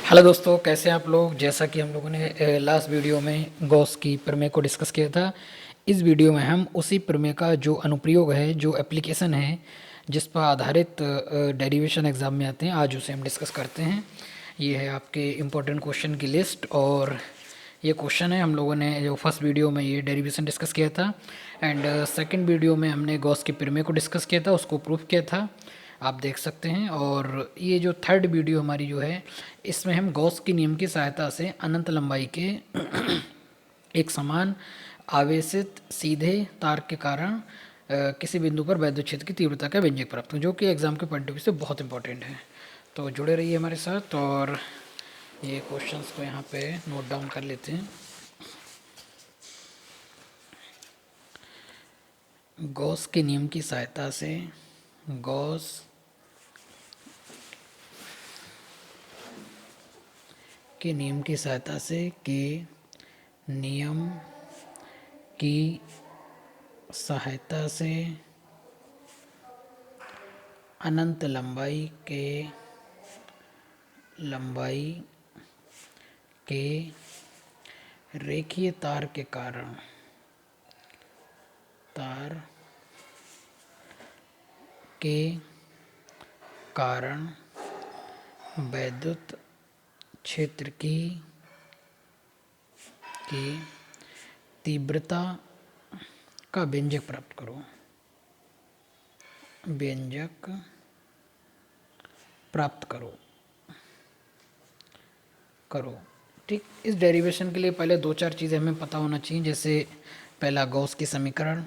Hello दोस्तों, कैसे हैं आप लोग। जैसा कि हम लोगों ने लास्ट वीडियो में गॉस की प्रमेय को डिस्कस किया था, इस वीडियो में हम उसी प्रमेय का जो अनुप्रयोग है, जो एप्लीकेशन है, जिस पर आधारित डेरिवेशन एग्ज़ाम में आते हैं, आज उसे हम डिस्कस करते हैं। ये है आपके इम्पोर्टेंट क्वेश्चन की लिस्ट और ये क्वेश्चन है। हम लोगों ने जो फर्स्ट वीडियो में ये डेरिवेशन डिस्कस किया था एंड सेकंड वीडियो में हमने गॉस की प्रमेय को डिस्कस किया था, उसको प्रूफ किया था, आप देख सकते हैं। और ये जो थर्ड वीडियो हमारी जो है, इसमें हम गॉस के नियम की सहायता से अनंत लंबाई के एक समान आवेशित सीधे तार के कारण किसी बिंदु पर वैद्युत क्षेत्र की तीव्रता का व्यंजक प्राप्त करें, जो कि एग्जाम के पॉइंट ऑफ व्यू से बहुत इंपॉर्टेंट है। तो जुड़े रहिए हमारे साथ और ये क्वेश्चंस को यहाँ पे नोट डाउन कर लेते हैं। गॉस के नियम की सहायता से गॉस के नियम की सहायता से के नियम की सहायता से अनंत लंबाई के रेखीय तार के कारण वैद्युत क्षेत्र की तीव्रता का व्यंजक प्राप्त करो। ठीक, इस डेरिवेशन के लिए पहले दो चार चीज़ें हमें पता होना चाहिए। जैसे पहला गॉस की समीकरण,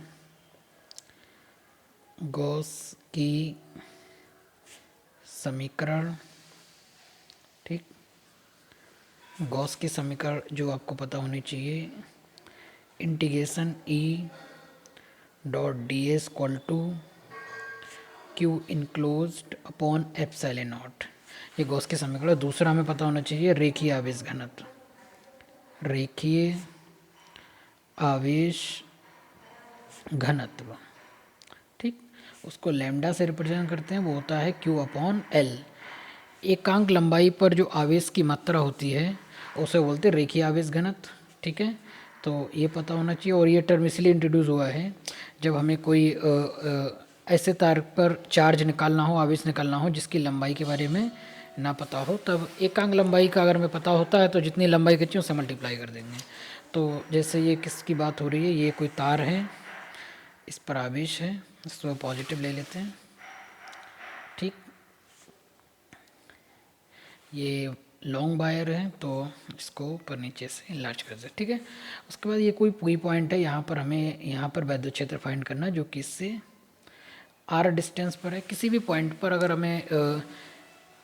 ठीक, गॉस की समीकरण जो आपको पता होनी चाहिए, integration E dot D S equal to Q enclosed upon epsilon naught, ये गॉस की समीकरण। दूसरा हमें पता होना चाहिए रेखीय आवेश घनत्व, ठीक, उसको लैम्डा से रिप्रेजेंट करते हैं, वो होता है क्यू अपॉन एल। एकांक लंबाई पर जो आवेश की मात्रा होती है उसे बोलते हैं रेखीय आवेश घनत्व, ठीक है। तो ये पता होना चाहिए। और ये टर्म इसलिए इंट्रोड्यूस हुआ है जब हमें कोई ऐसे तार पर चार्ज निकालना हो, आवेश निकालना हो जिसकी लंबाई के बारे में ना पता हो, तब एकांक लंबाई का अगर हमें पता होता है तो जितनी लंबाई की चाहिए उससे मल्टीप्लाई कर देंगे। तो जैसे ये किसकी बात हो रही है, ये कोई तार है, इस पर आवेश है, इसको पॉजिटिव ले लेते हैं, ठीक। ये लॉन्ग वायर है तो इसको ऊपर नीचे से इनलार्ज कर दें, ठीक है। उसके बाद ये कोई पॉइंट है, यहाँ पर हमें यहाँ पर वैद्युत क्षेत्र फाइंड करना, जो कि इससे आर डिस्टेंस पर है। किसी भी पॉइंट पर अगर हमें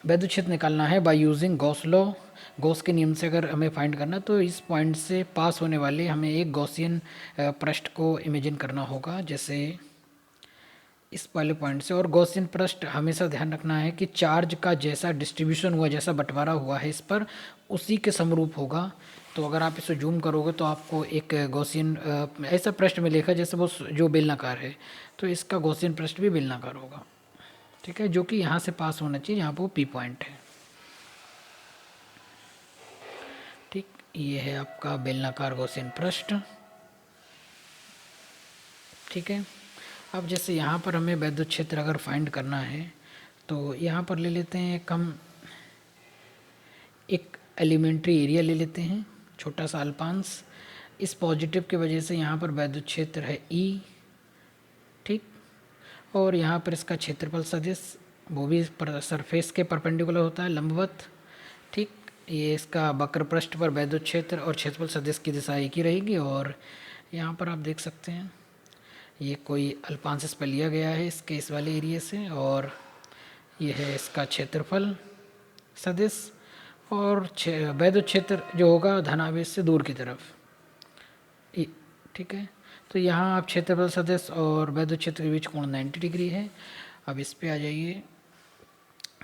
वैद्युत क्षेत्र निकालना है बाय यूजिंग गॉस के नियम से अगर हमें फाइंड करना, तो इस पॉइंट से पास होने वाले हमें एक गॉसियन पृष्ठ को इमेजिन करना होगा, जैसे इस वाले पॉइंट से। और गॉसियन पृष्ठ हमेशा ध्यान रखना है कि चार्ज का जैसा डिस्ट्रीब्यूशन हुआ, जैसा बंटवारा हुआ है इस पर, उसी के समरूप होगा। तो अगर आप इसे जूम करोगे तो आपको एक गॉसियन ऐसा पृष्ठ मिलेगा जैसे वो जो बेलनाकार है, तो इसका गॉसियन पृष्ठ भी बेलनाकार होगा, ठीक है, जो कि यहाँ से पास होना चाहिए, यहाँ पर वो पी पॉइंट है, ठीक। ये है आपका बेलनाकार गॉसियन पृष्ठ, ठीक है। अब जैसे यहाँ पर हमें वैद्युत क्षेत्र अगर फाइंड करना है तो यहाँ पर ले लेते हैं एक एलिमेंट्री एरिया ले लेते हैं, छोटा सा अल्पांश। इस पॉजिटिव की वजह से यहाँ पर वैद्युत क्षेत्र है ई, ठीक। और यहाँ पर इसका क्षेत्रफल सदिश, वो भी सरफेस के परपेंडिकुलर होता है, लंबवत, ठीक। ये इसका वक्र पृष्ठ पर वैद्युत क्षेत्र और क्षेत्रफल सदिश की दिशा एक ही रहेगी। और यहाँ पर आप देख सकते हैं ये कोई अल्पांश इस पर लिया गया है इसके इस वाले एरिया से, और ये है इसका क्षेत्रफल सदिश। और वैद्युत क्षेत्र जो होगा धनावेश से दूर की तरफ, ठीक है। तो यहाँ आप क्षेत्रफल सदिश और वैद्युत क्षेत्र के बीच कोण 90 डिग्री है। अब इस पे आ जाइए,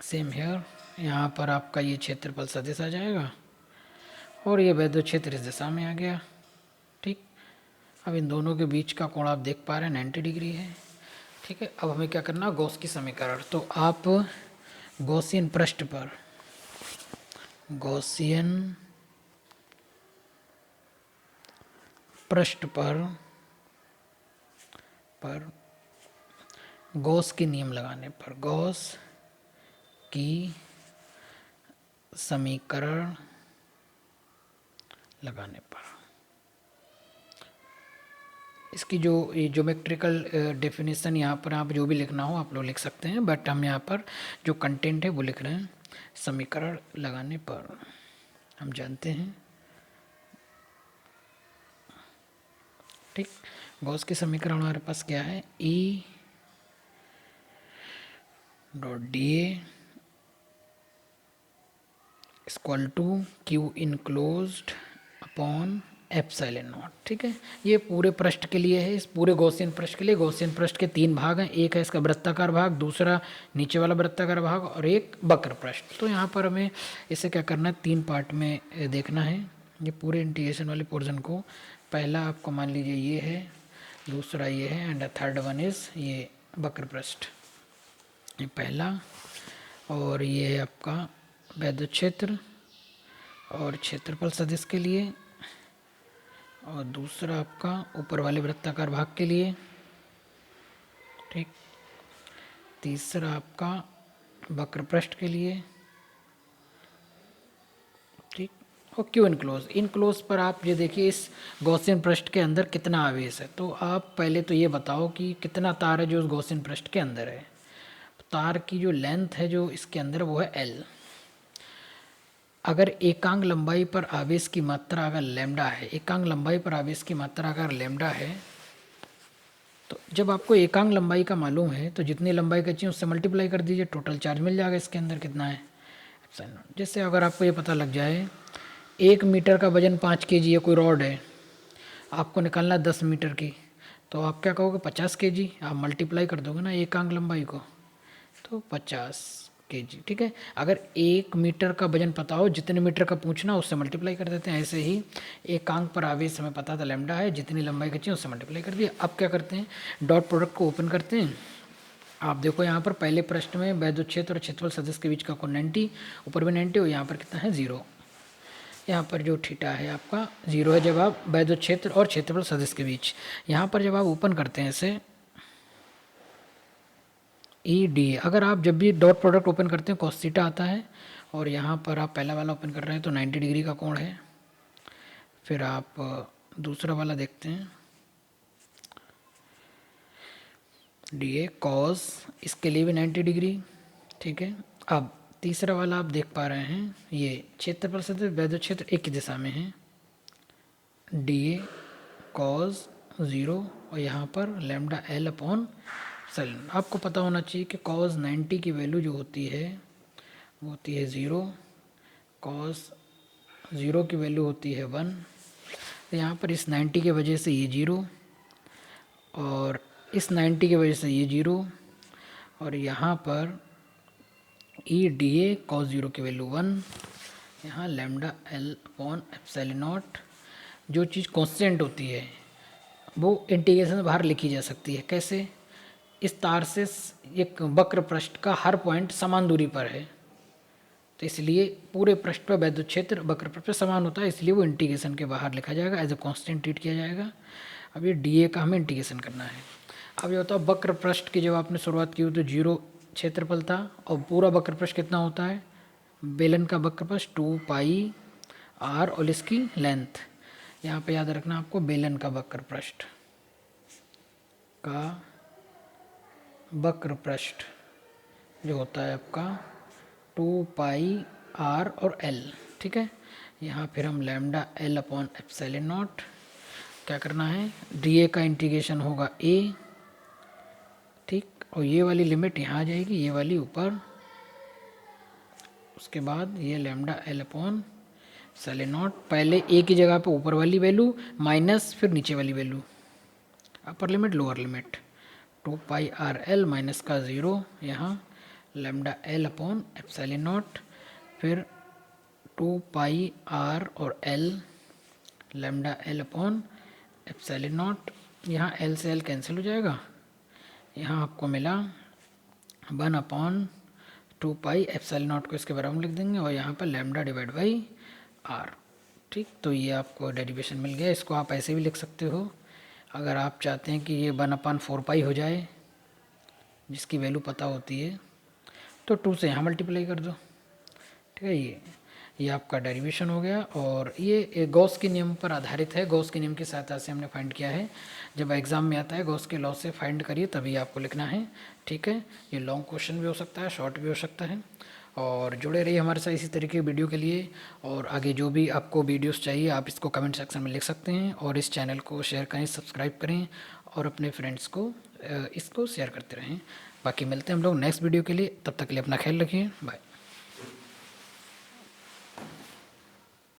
सेम हेयर, यहाँ पर आपका ये क्षेत्रफल सदिश आ जाएगा और ये वैद्युत क्षेत्र इस दिशा में आ गया, ठीक। अब इन दोनों के बीच का कोण आप देख पा रहे हैं 90 डिग्री है, ठीक है। अब हमें क्या करना, गॉस की समीकरण। तो आप गॉसियन पृष्ठ पर गॉसियन पृष्ठ पर गॉस के नियम लगाने पर, गॉस की समीकरण लगाने पर, इसकी जो ये ज्योमेट्रिकल डेफिनेशन यहाँ पर आप जो भी लिखना हो आप लोग लिख सकते हैं, बट हम यहाँ पर जो कंटेंट है वो लिख रहे हैं। समीकरण लगाने पर हम जानते हैं, ठीक, गॉस के समीकरण हमारे पास क्या है, E dot D equal to Q enclosed upon epsilon naught. ठीक है, ये पूरे पृष्ठ के लिए है, इस पूरे गॉसियन पृष्ठ के लिए। गॉसियन पृष्ठ के 3 भाग हैं, एक है इसका वृत्ताकार भाग, दूसरा नीचे वाला वृत्ताकार भाग और एक वक्र पृष्ठ। तो यहाँ पर हमें इसे क्या करना है, 3 पार्ट में देखना है ये पूरे इंटीग्रेशन वाले पोर्शन को। पहला आपको मान लीजिए ये है, दूसरा ये है एंड थर्ड वन इज़ ये वक्र पृष्ठ। ये पहला, और ये है आपका वैद्युत क्षेत्र और क्षेत्रफल सदिश के लिए, और दूसरा आपका ऊपर वाले वृत्ताकार भाग के लिए, ठीक, तीसरा आपका वक्र पृष्ठ के लिए, ठीक। और क्यू इनक्लोज, इनक्लोज पर आप ये देखिए इस गॉसियन पृष्ठ के अंदर कितना आवेश है। तो आप पहले तो ये बताओ कि कितना तार है जो उस गॉसियन पृष्ठ के अंदर है। तार की जो लेंथ है जो इसके अंदर वो है L। अगर एकांक लंबाई पर आवेश की मात्रा अगर लैम्डा है, एकांक लंबाई पर आवेश की मात्रा अगर लैम्डा है, तो जब आपको एकांक लंबाई का मालूम है तो जितनी लंबाई का चाहिए उससे मल्टीप्लाई कर दीजिए, टोटल चार्ज मिल जाएगा इसके अंदर कितना है, एप्सिलॉन नॉट। जैसे अगर आपको ये पता लग जाए 1 मीटर का वजन 5 kg है, कोई रॉड है, आपको निकालना 10 मीटर की, तो आप क्या कहोगे 50 kg, आप मल्टीप्लाई कर दोगे ना एकांक लंबाई को, तो 50 kg। ठीक है, अगर 1 मीटर का वजन पता हो, जितने मीटर का पूछना उससे मल्टीप्लाई कर देते हैं। ऐसे ही एकांक पर आवेश हमें पता था लैम्डा है, जितनी लंबाई का चाहिए उससे मल्टीप्लाई कर दिया। अब क्या करते हैं, डॉट प्रोडक्ट को ओपन करते हैं। आप देखो यहाँ पर पहले प्रश्न में वैद्युत क्षेत्र और क्षेत्रफल सदिश के बीच का कोण 90, ऊपर भी 90 और यहाँ पर कितना है 0। यहाँ पर जो थीटा है आपका 0 है जब आप वैद्युत क्षेत्र और क्षेत्रफल सदिश के बीच। यहाँ पर जब आप ओपन करते हैं इसे ई डी, अगर आप जब भी डॉट प्रोडक्ट ओपन करते हैं कॉस थीटा आता है, और यहाँ पर आप पहला वाला ओपन कर रहे हैं तो 90 डिग्री का कोण है। फिर आप दूसरा वाला देखते हैं डी ए कॉस, इसके लिए भी 90 डिग्री। ठीक है, अब तीसरा वाला आप देख पा रहे हैं ये क्षेत्रफल से वैद्युत क्षेत्र एक ही दिशा में है, डी ए कॉस 0 और यहाँ पर लैम्डा L अपॉन एप्सिलॉन। आपको पता होना चाहिए कि कॉस 90 की वैल्यू जो होती है वो होती है 0, कॉस 0 की वैल्यू होती है 1। तो यहाँ पर इस 90 की वजह से ये 0 और इस 90 की वजह से ये 0, और यहाँ पर ई डी ए कॉस 0 की वैल्यू 1, यहाँ lambda L upon epsilon not. जो चीज़ कांस्टेंट होती है वो इंटीग्रेशन से बाहर लिखी जा सकती है। कैसे, इस तार से एक वक्र पृष्ठ का हर पॉइंट समान दूरी पर है, तो इसलिए पूरे पृष्ठ पर वैद्युत क्षेत्र वक्र पृष्ठ पर समान होता है, इसलिए वो इंटीग्रेशन के बाहर लिखा जाएगा, एज ए कांस्टेंट ट्रीट किया जाएगा। अब ये डी ए का हमें इंटीग्रेशन करना है। अब ये होता है वक्र पृष्ठ की जब आपने शुरुआत की हो तो 0 क्षेत्रफल था, और पूरा वक्र पृष्ठ कितना होता है, बेलन का वक्र पृष्ठ 2 पाई r और इसकी लेंथ। यहाँ पे याद रखना आपको बेलन का वक्र पृष्ठ का वक्र पृष्ठ जो होता है आपका 2 पाई r और l। ठीक है, यहाँ फिर हम lambda L upon epsilon not क्या करना है, डी ए का इंटीग्रेशन होगा a, ठीक, और ये वाली लिमिट यहाँ आ जाएगी, ये वाली ऊपर, उसके बाद ये lambda L upon epsilon not, पहले a की जगह पे ऊपर वाली वैल्यू माइनस फिर नीचे वाली value, upper limit lower limit, 2 पाई आर एल माइनस का 0, यहाँ lambda L upon epsilon not, फिर 2 पाई आर और L lambda L upon epsilon not. यहाँ L से L कैंसिल हो जाएगा, यहाँ आपको मिला 1 अपॉन 2 पाई एप्सिलॉन नॉट को इसके बराबर में लिख देंगे और यहाँ पर लैम्डा डिवाइड बाई आर। ठीक, तो ये आपको डेरिवेशन मिल गया। इसको आप ऐसे भी लिख सकते हो, अगर आप चाहते हैं कि ये 1/4 पाई हो जाए, जिसकी वैल्यू पता होती है, तो 2 से यहाँ मल्टीप्लाई कर दो। ठीक है, ये आपका डेरिवेशन हो गया। और ये गॉस के नियम पर आधारित है। गॉस के नियम की सहायता से हमने फाइंड किया है। जब एग्ज़ाम में आता है गॉस के लॉ से फाइंड करिए, तभी आपको लिखना है। ठीक है, ये लॉन्ग क्वेश्चन भी हो सकता है, शॉर्ट भी हो सकता है। और जुड़े रहिए हमारे साथ इसी तरीके की वीडियो के लिए। और आगे जो भी आपको वीडियोस चाहिए आप इसको कमेंट सेक्शन में लिख सकते हैं। और इस चैनल को शेयर करें, सब्सक्राइब करें और अपने फ्रेंड्स को इसको शेयर करते रहें। बाकी मिलते हैं हम लोग नेक्स्ट वीडियो के लिए, तब तक के लिए अपना ख्याल रखिए। बाय।